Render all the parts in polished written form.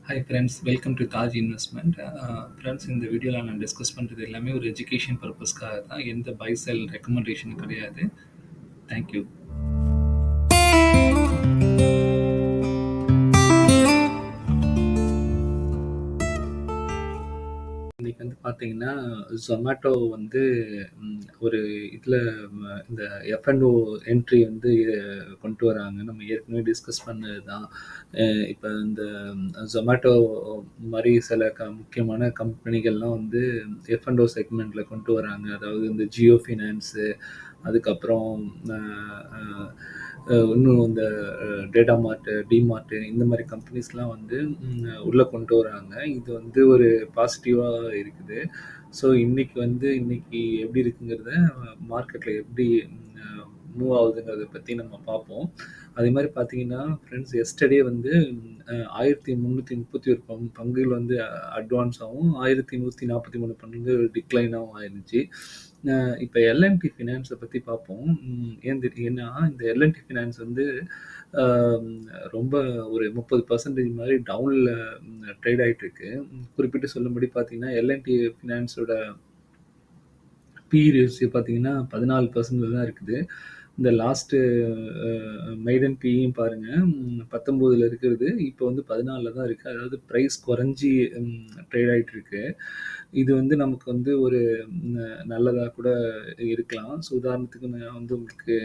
Hi friends, welcome to Taj investment. Friends, இந்த வீடியோவில் நான் டிஸ்கஸ் பண்ணுறது எல்லாமே ஒரு எஜுகேஷன் பர்பஸ்க்காக தான். எந்த பை செல் ரெக்கமெண்டேஷன் கிடையாது. தேங்க்யூ. இன்னைக்கு வந்து பார்த்தீங்கன்னா, Zomato வந்து ஒரு இதில இந்த F&O என்ட்ரி வந்து கொண்டு வராங்க. நம்ம ஏற்கனவே டிஸ்கஸ் பண்ணது தான். இப்ப இந்த Zomato மாரி சில முக்கியமான கம்பெனிகள்லாம் வந்து F&O செக்மெண்ட்ல கொண்டு வராங்க. அதாவது இந்த ஜியோ ஃபினான்ஸு, அதுக்கப்புறம் அ அ இன்னும் இந்த டேட்டா மார்ட்டு, டிமார்ட்டு இந்த மாரி கம்பெனிஸ்லாம் வந்து உள்ள கொண்டு வராங்க. இது வந்து ஒரு பாசிட்டிவா இருக்குது. ஸோ இன்னைக்கு எப்படி இருக்குங்கிறத மார்க்கெட்ல எப்படி மூவ் ஆகுதுங்கிறத பத்தி நம்ம பார்ப்போம். அதே மாரி பார்த்தீங்கன்னா, ஃப்ரெண்ட்ஸ் எஸ்டர்டே வந்து 1331 பங்குகள் வந்து அட்வான்ஸாவும், 1143 பங்குகள் டிக்ளைனாவும் ஆயிருந்துச்சு. அ இப்ப எல்&டி ஃபினான்ஸ பத்தி பார்ப்போம். ஏன்னா இந்த எல்&டி ஃபினான்ஸ் வந்து அ ரொம்ப ஒரு 30% மாரி டவுன்ல ட்ரேட் ஆயிட்டு இருக்கு. குறிப்பிட்டு சொல்லும்படி பார்த்தீங்கன்னா, எல்&டி ஃபினான்ஸோட பி ரேஷியோ பார்த்தீங்கன்னா 14% தான் இருக்குது. இந்த லாஸ்ட்டு மெய்டன் பியும் பாருங்க 19ல இருக்கிறது. இப்போ வந்து 14ல தான் இருக்கு. அதாவது பிரைஸ் குறைஞ்சி ட்ரேட் ஆயிட்டு இருக்கு. இது வந்து நமக்கு வந்து ஒரு நல்லதா கூட இருக்கலாம். ஸோ உதாரணத்துக்கு நான் வந்து உங்களுக்கு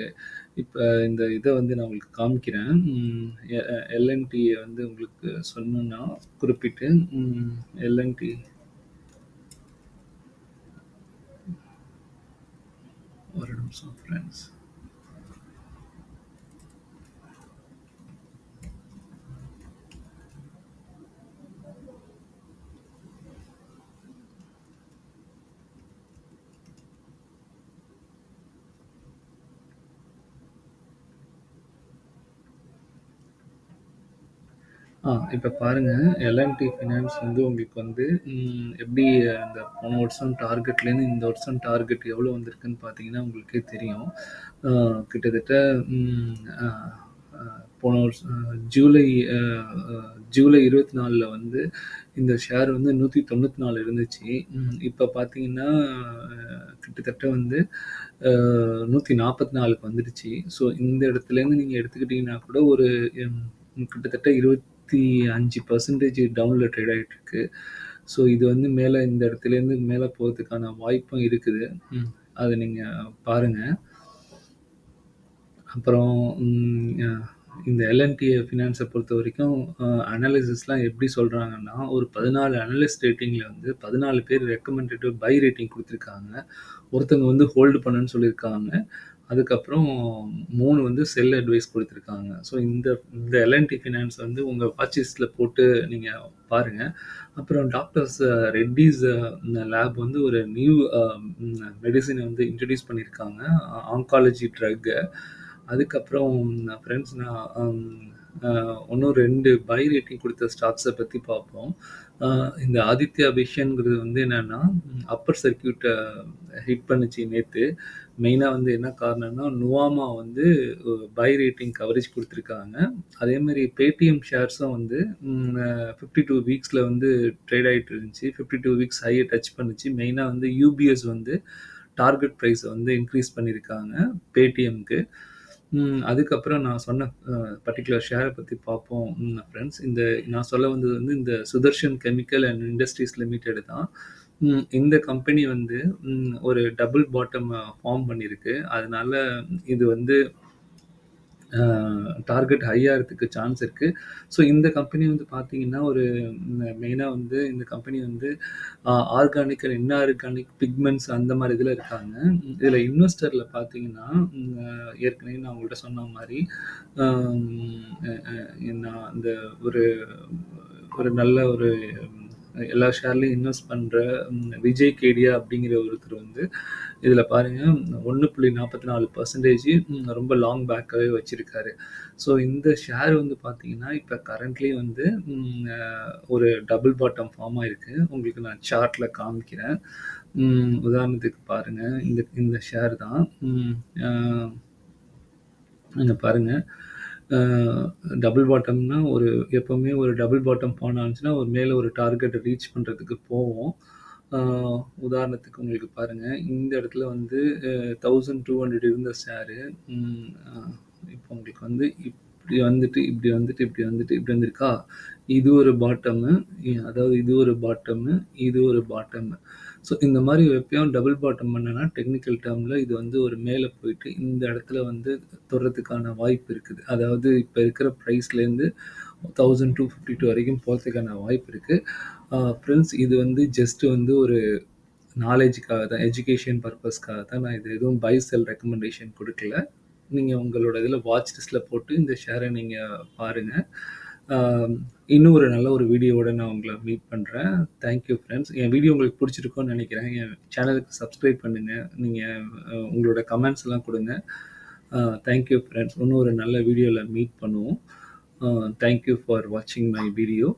இப்ப இந்த இத வந்து நான் உங்களுக்கு காமிக்கிறேன். எல்&டி வந்து உங்களுக்கு சொல்லணும்னா குறிப்பிட்டு எல்&டி ஒரு நிமிஷம் ஃப்ரெண்ட்ஸ். இப்ப பாருங்க, எல்&டி ஃபினான்ஸ் வந்து உங்களுக்கு வந்து எப்படி அந்த போன வருஷம் டார்கெட்லேருந்து இந்த வருஷம் டார்கெட் எவ்வளோ வந்திருக்குன்னு பார்த்தீங்கன்னா, உங்களுக்கே தெரியும். அ கிட்டத்தட்ட ம் அ அ போன வருஷம் ஜூலை அ அ ஜூலை 24ல வந்து இந்த ஷேர் வந்து 194 இருந்துச்சு. இப்ப பார்த்தீங்கன்னா, கிட்டத்தட்ட வந்து 144க்கு வந்துடுச்சு. ஸோ இந்த இடத்துலேருந்து நீங்க எடுத்துக்கிட்டீங்கன்னா கூட ஒரு கிட்டத்தட்ட 25% டவுன்ல ட்ரேட் ஆயிட்டு இருக்கு. ஸோ இது வந்து மேல இந்த இடத்துலேருந்து மேல போறதுக்கான வாய்ப்பும் இருக்குது. அத நீங்க பாருங்க. அப்புறம் அ இந்த எல்&டி ஃபினான்ஸ பொறுத்தவரைக்கும் அனாலிசிஸ்லாம் எப்படி சொல்றாங்கன்னா, ஒரு 14 அனலிஸ்ட் ரேட்டிங்ல வந்து 14 பேர் ரெக்கமெண்டட் பை ரேட்டிங் குடுத்துருக்காங்க. ஒருத்தங்க வந்து ஹோல்டு பண்ணுன்னு சொல்லியிருக்காங்க. அதுக்கப்புறம் 3 வந்து செல் அட்வைஸ் குடுத்துருக்காங்க. ஸோ இந்த இந்த எல்&டி ஃபினான்ஸ் வந்து உங்க வாட்ச் லிஸ்ட்ல போட்டு நீங்க பாருங்க. அப்புறம் டாக்டர்ஸ் ரெட்டீஸ் லேப் வந்து ஒரு நியூ மெடிசின வந்து இன்ட்ரோடியூஸ் பண்ணியிருக்காங்க. ஆங்காலஜி ட்ரக்க. அதுக்கப்புறம் ஃப்ரெண்ட்ஸ் நான் அ இன்னும் 2 பை ரேட்டிங் குடுத்த ஸ்டாக்ஸ பத்தி பார்ப்போம். இந்த ஆதித்யா விஷன்ங்கிறது வந்து என்னன்னா, அப்பர் சர்க்யூட்ட ஹிட் பண்ணுச்சு நேத்து. மெயினா வந்து என்ன காரணம்னா, நுவாமா வந்து பை ரேட்டிங் கவரேஜ் குடுத்துருக்காங்க. அதே மாரி பேடிஎம் ஷேர்ஸும் வந்து 52 வீக்ஸ்ல வந்து ட்ரேட் ஆயிட்டு இருந்துச்சு. 52 வீக்ஸ் ஹைய டச் பண்ணுச்சு. மெயினா வந்து யூபிஎஸ் வந்து டார்கெட் பிரைஸ வந்து இன்கிரீஸ் பண்ணியிருக்காங்க பேடிஎம்க்கு. அதுக்கப்புறம் நான் சொன்ன பர்ட்டிகுலர் ஷேர பத்தி பார்ப்போம் ஃப்ரெண்ட்ஸ். நான் சொல்ல வந்தது வந்து இந்த Sudarshan chemical and industries limited தான். இந்த கம்பெனி வந்து ஒரு டபுள் பாட்டம் ஃபார்ம் பண்ணியிருக்கு. அதனால இது வந்து டார்கெட் ஹை ஆறதுக்கு சான்ஸ் இருக்கு. ஸோ இந்த கம்பெனி வந்து பார்த்தீங்கன்னா, ஒரு மெயினா வந்து இந்த கம்பெனி வந்து ஆர்கானிக் அண்ட் இன்ஆர்கானிக் பிக்மெண்ட்ஸ் அந்த மாரி இதில இருக்காங்க. இதில இன்வெஸ்டர்ல பார்த்தீங்கன்னா, ஏற்கனவே நான் உங்கள்ட்ட சொன்ன மாரி, அம் அ அ நான் இந்த ஒரு ஒரு நல்ல ஒரு எல்லா ஷேர்லயும் இன்வெஸ்ட் பண்ற விஜய் கேடியா அப்படிங்கிற ஒருத்தர் வந்து இதில பாருங்க 1.44% ரொம்ப லாங் பேக்காவே வச்சிருக்காரு. ஸோ இந்த ஷேர் வந்து பார்த்தீங்கன்னா, இப்ப கரண்ட்லி வந்து ஒரு டபுள் பாட்டம் ஃபார்ம் ஆயிருக்கு. உங்களுக்கு நான் சார்ட்ல காமிக்கிறேன். உதாரணத்துக்கு பாருங்க. இந்த இந்த ஷேர் தான். ம் அ இங்க பாருங்க. அ டபுள் பாட்டம்னா எப்பவுமே ஒரு டபுள் பாட்டம் ஃபார்ம் ஆனுச்சுன்னா, ஒரு மேல ஒரு டார்கெட்ட ரீச் பண்றதுக்கு போவோம். ஆ உதாரணத்துக்கு உங்களுக்கு பாருங்க, இந்த இடத்துல வந்து 1200 இருந்த ஷேரு, ம் அ இப்போ உங்களுக்கு வந்து இப்படி வந்துட்டு, இப்படி வந்துட்டு, இப்படி வந்துட்டு, இப்படி வந்திருக்கா? இது ஒரு பாட்டமு, அதாவது இது ஒரு பாட்டமு, இது ஒரு பாட்டமு. ஸோ இந்த மாரி எப்பயும் டபுள் பாட்டம் பண்ணேன்னா, டெக்னிக்கல் டெர்ம்ல இது வந்து ஒரு மேல போயிட்டு, இந்த இடத்துல வந்து தொடுறதுக்கான வாய்ப்பு இருக்குது. அதாவது இப்ப இருக்கிற பிரைஸ்லேருந்து 1252 வரைக்கும் போறதுக்கான வாய்ப்பு இருக்கு. ஃபிரெண்ட்ஸ் இது வந்து ஜஸ்ட் வந்து ஒரு நாலேட்ஜ்க்காக தான், எஜுகேஷன் பர்ப்பஸ்க்காக தான். நான் இது எதுவும் பை, செல் ரெக்கமெண்டேஷன் குடுக்கல. நீங்க உங்களோட இதுல வாட்ச் லிஸ்ட்ல போட்டு இந்த ஷேர நீங்க பாருங்க. ஆ இன்னும் ஒரு நல்ல ஒரு வீடியோவோட நான் உங்கள மீட் பண்றேன். Thank you friends. N video உங்களுக்கு புடிச்சிருக்கும்னு நெனைக்கிறேன். என் சேனலுக்கு சப்ஸ்கிரைப் பண்ணுங்க. நீங்க உங்களோட கமெண்ட்ஸ்லாம் குடுங்க. Thank you friends. இன்னும் ஒரு நல்ல வீடியோல மீட் பண்ணுவோம். தேங்க் யூ ஃபார் வாட்சிங் மை வீடியோ.